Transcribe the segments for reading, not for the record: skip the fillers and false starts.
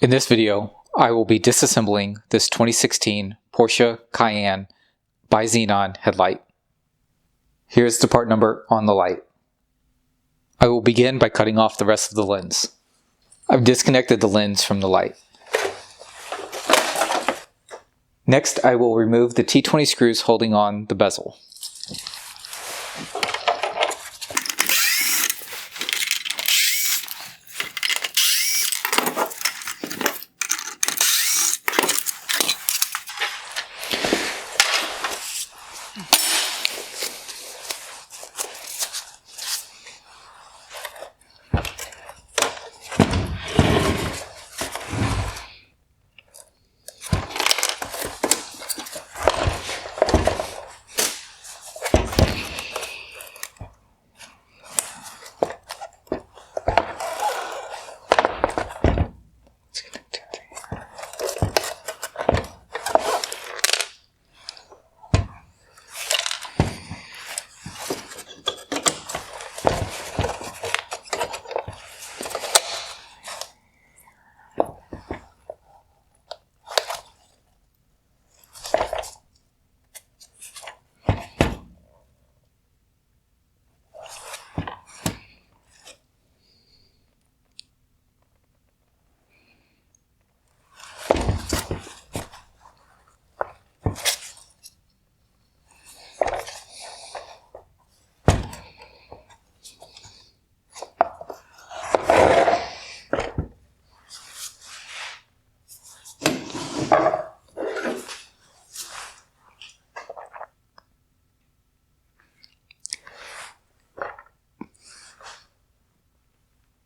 In this video, I will be disassembling this 2016 Porsche Cayenne Xenon headlight. Here's the part number on the light. I will begin by cutting off the rest of the lens. I've disconnected the lens from the light. Next, I will remove the T20 screws holding on the bezel.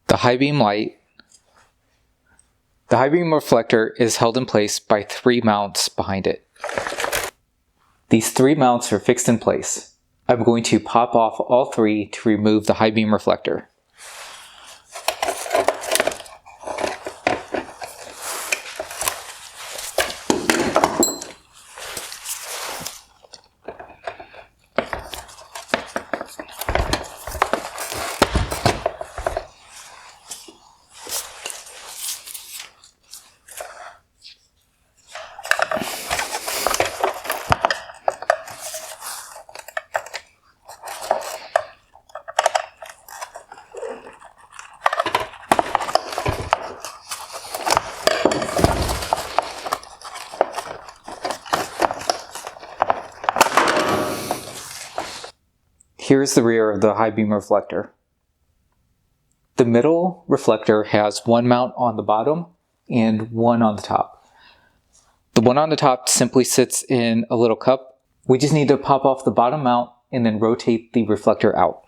The high beam reflector is held in place by 3 mounts behind it. These 3 mounts are fixed in place. I'm going to pop off all 3 to remove the high beam reflector. Here's the rear of the high beam reflector. The middle reflector has 1 mount on the bottom and 1 on the top. The one on the top simply sits in a little cup. We just need to pop off the bottom mount and then rotate the reflector out.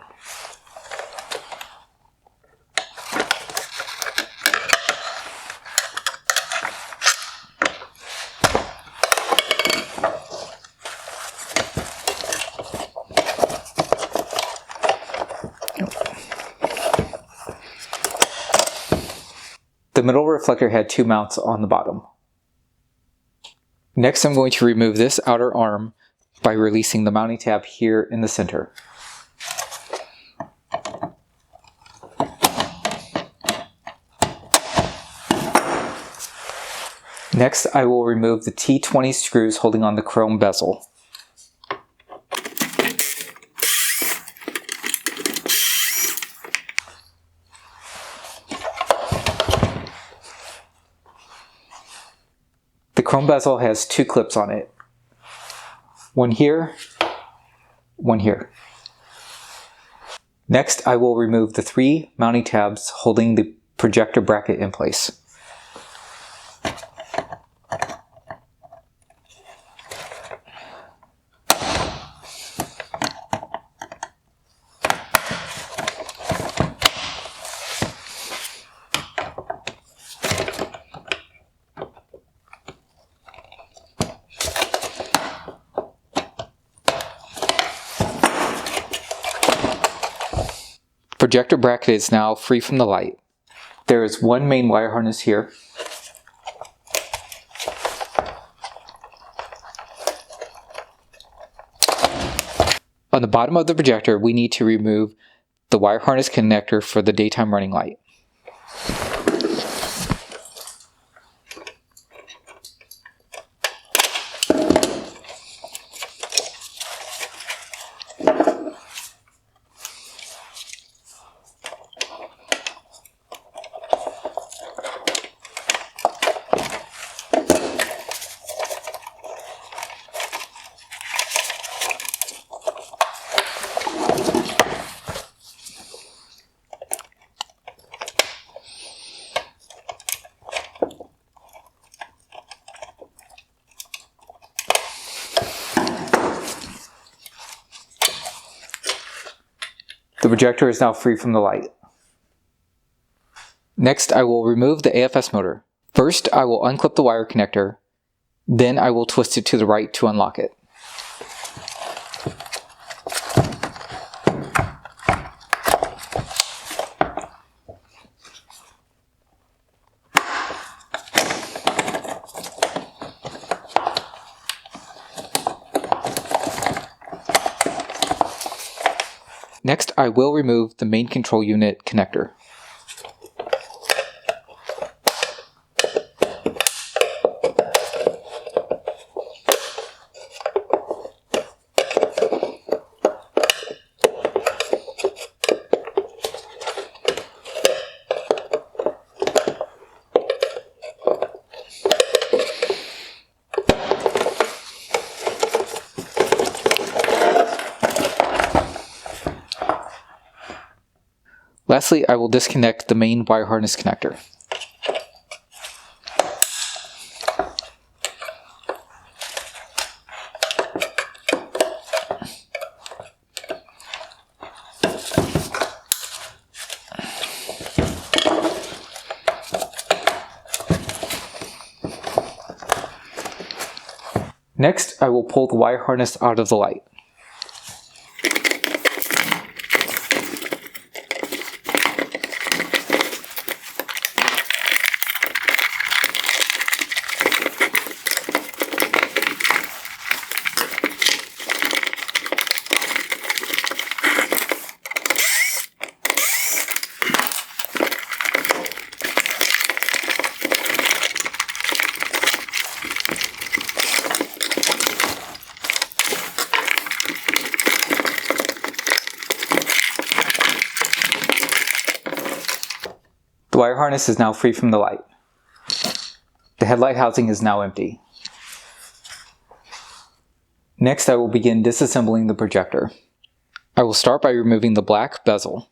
The middle reflector had 2 mounts on the bottom. Next, I'm going to remove this outer arm by releasing the mounting tab here in the center. Next, I will remove the T20 screws holding on the chrome bezel. The chrome bezel has 2 clips on it. One here, one here. Next, I will remove the 3 mounting tabs holding the projector bracket in place. Projector bracket is now free from the light. There is 1 main wire harness here. On the bottom of the projector, we need to remove the wire harness connector for the daytime running light. projector is now free from the light. Next, I will remove the AFS motor. First, I will unclip the wire connector, then I will twist it to the right to unlock it. Next, I will remove the main control unit connector. Lastly, I will disconnect the main wire harness connector. Next, I will pull the wire harness out of the light. The wire harness is now free from the light. The headlight housing is now empty. Next, I will begin disassembling the projector. I will start by removing the black bezel.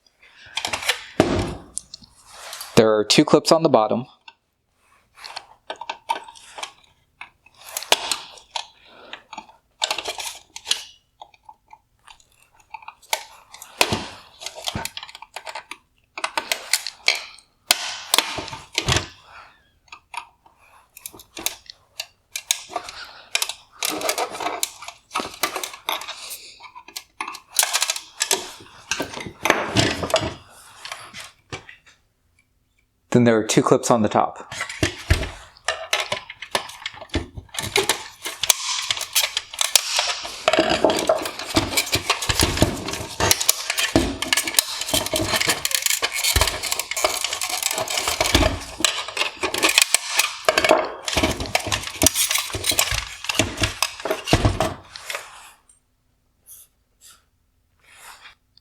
There are 2 clips on the bottom. Then there are 2 clips on the top.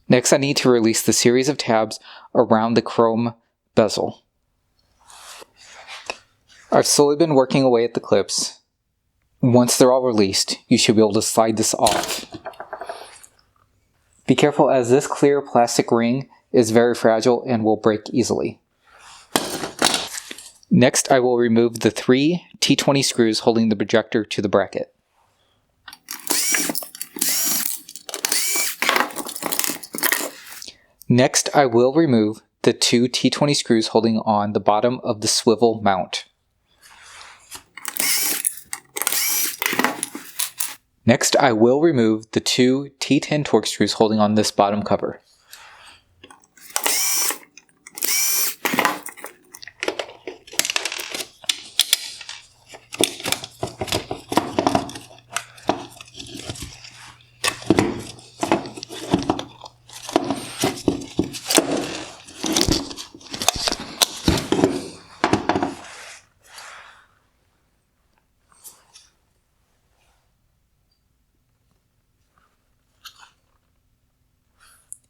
Next, I need to release the series of tabs around the chrome bezel. I've slowly been working away at the clips. Once they're all released, you should be able to slide this off. Be careful, as this clear plastic ring is very fragile and will break easily. Next, I will remove the 3 T20 screws holding the projector to the bracket. Next, I will remove the 2 T20 screws holding on the bottom of the swivel mount. Next, I will remove the 2 T10 torque screws holding on this bottom cover.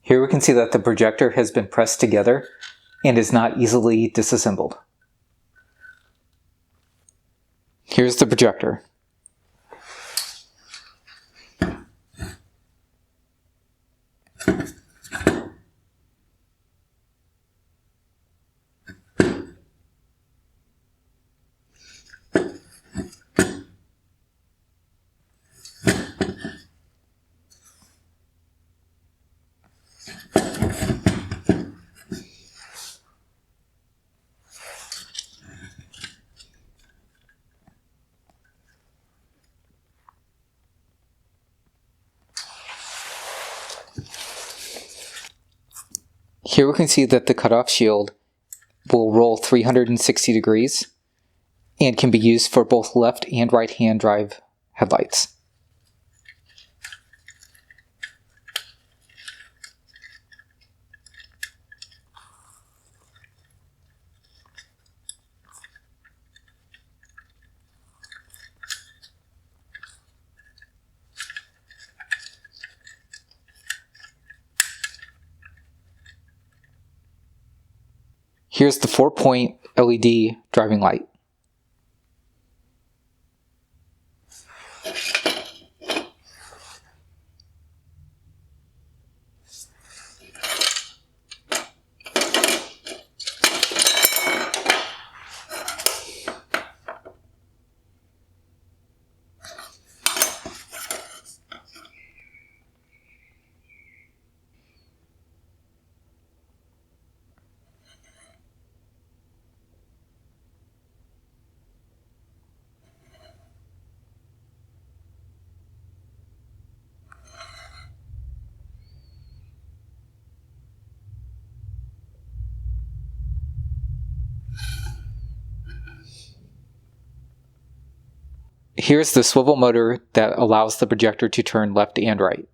Here we can see that the projector has been pressed together and is not easily disassembled. Here's the projector. Here we can see that the cutoff shield will roll 360 degrees and can be used for both left and right hand drive headlights. Here's the 4-point LED driving light. Here's the swivel motor that allows the projector to turn left and right.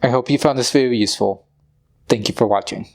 I hope you found this video useful. Thank you for watching.